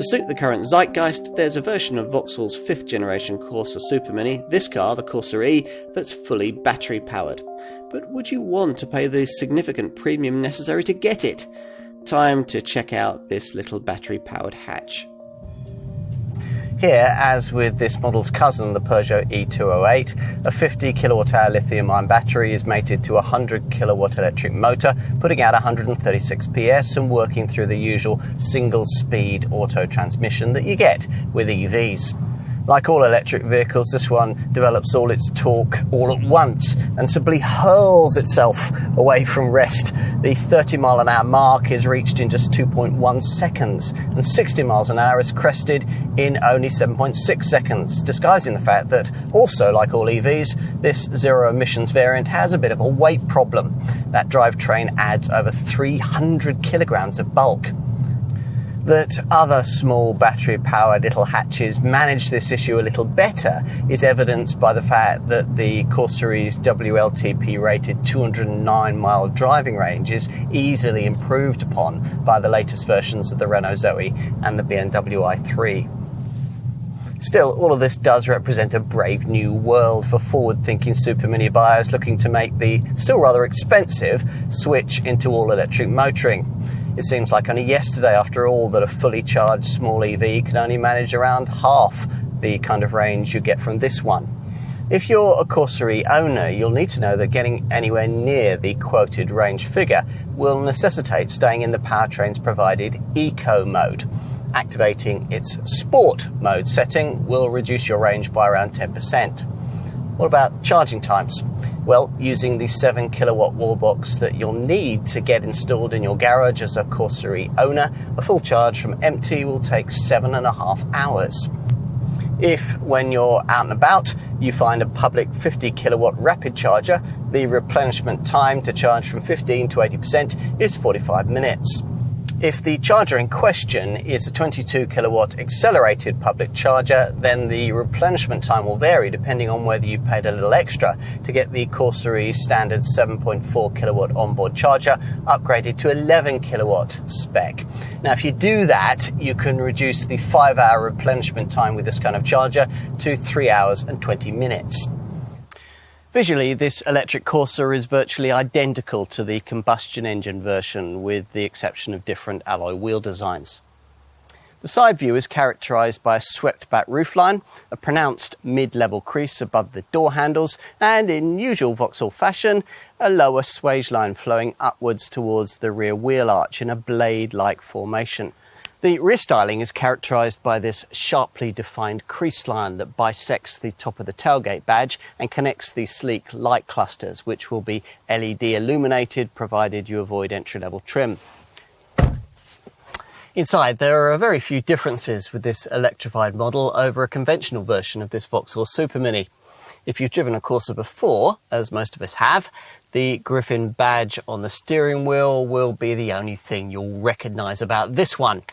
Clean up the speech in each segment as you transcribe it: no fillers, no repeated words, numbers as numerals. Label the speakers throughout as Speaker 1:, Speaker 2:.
Speaker 1: suit the current zeitgeist, there's a version of Vauxhall's 5th generation Corsa Supermini, this car, the Corsa-e, that's fully battery powered. But would you want to pay the significant premium necessary to get it? Time to check out this little battery powered hatch. Here, as with this model's cousin, the Peugeot E208, a 50 kilowatt-hour lithium-ion battery is mated to a 100 kilowatt electric motor, putting out 136 PS and working through the usual single-speed auto transmission that you get with EVs. Like all electric vehicles, this one develops all its torque all at once and simply hurls itself away from rest. The 30 mile an hour mark is reached in just 2.1 seconds, and 60 miles an hour is crested in only 7.6 seconds, disguising the fact that, also like all EVs, this zero emissions variant has a bit of a weight problem. That drivetrain adds over 300 kilograms of bulk. That other small battery-powered little hatches manage this issue a little better is evidenced by the fact that the Corsa-e's WLTP-rated 209-mile driving range is easily improved upon by the latest versions of the Renault Zoe and the BMW i3. Still, all of this does represent a brave new world for forward-thinking supermini buyers looking to make the still rather expensive switch into all-electric motoring. It seems like only yesterday, after all, that a fully charged small EV can only manage around half the kind of range you get from this one. If you're a Corsa-e owner, you'll need to know that getting anywhere near the quoted range figure will necessitate staying in the powertrain's provided Eco mode. Activating its Sport mode setting will reduce your range by around 10%. What about charging times? Well, using the 7 kilowatt wall box that you'll need to get installed in your garage as a Corsa-e owner, a full charge from empty will take 7.5 hours. If, when you're out and about, you find a public 50 kilowatt rapid charger, the replenishment time to charge from 15 to 80% is 45 minutes. If the charger in question is a 22 kilowatt accelerated public charger, then the replenishment time will vary depending on whether you paid a little extra to get the Corsa-e standard 7.4 kilowatt onboard charger upgraded to 11 kilowatt spec. Now, if you do that, you can reduce the 5-hour replenishment time with this kind of charger to 3 hours and 20 minutes. Visually, this electric Corsa is virtually identical to the combustion engine version, with the exception of different alloy wheel designs. The side view is characterised by a swept-back roofline, a pronounced mid-level crease above the door handles, and in usual Vauxhall fashion, a lower swage line flowing upwards towards the rear wheel arch in a blade-like formation. The rear styling is characterised by this sharply defined crease line that bisects the top of the tailgate badge and connects the sleek light clusters, which will be LED illuminated provided you avoid entry-level trim. Inside, there are very few differences with this electrified model over a conventional version of this Vauxhall Supermini. If you've driven a Corsa before, as most of us have, the Griffin badge on the steering wheel will be the only thing you'll recognise about this one.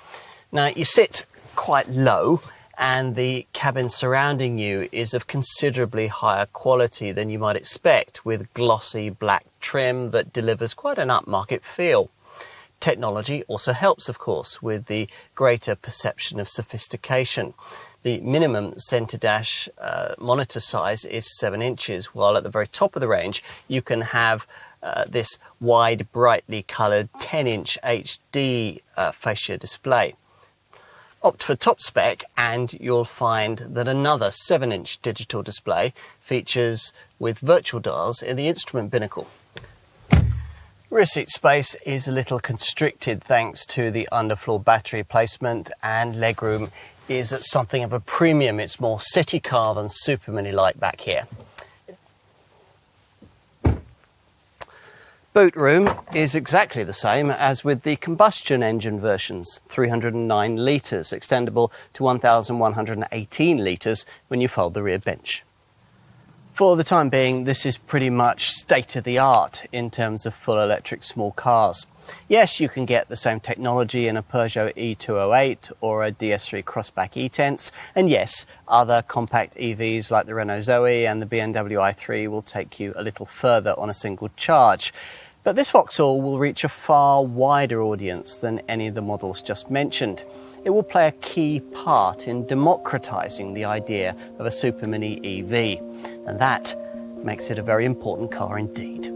Speaker 1: Now, you sit quite low, and the cabin surrounding you is of considerably higher quality than you might expect, with glossy black trim that delivers quite an upmarket feel. Technology also helps, of course, with the greater perception of sophistication. The minimum centre dash monitor size is 7 inches, while at the very top of the range you can have this wide, brightly coloured 10-inch HD fascia display. Opt for top spec and you'll find that another 7-inch digital display features with virtual dials in the instrument binnacle. Rear seat space is a little constricted thanks to the underfloor battery placement, and legroom is at something of a premium. It's more city car than Supermini-like back here. Boot room is exactly the same as with the combustion engine versions, 309 litres, extendable to 1,118 litres when you fold the rear bench. For the time being, this is pretty much state-of-the-art in terms of full electric small cars. Yes, you can get the same technology in a Peugeot E208 or a DS3 Crossback E-Tense, and yes, other compact EVs like the Renault Zoe and the BMW i3 will take you a little further on a single charge. But this Vauxhall will reach a far wider audience than any of the models just mentioned.
Speaker 2: it will play a key part in democratising the idea of a supermini EV, and that makes it a very important car indeed.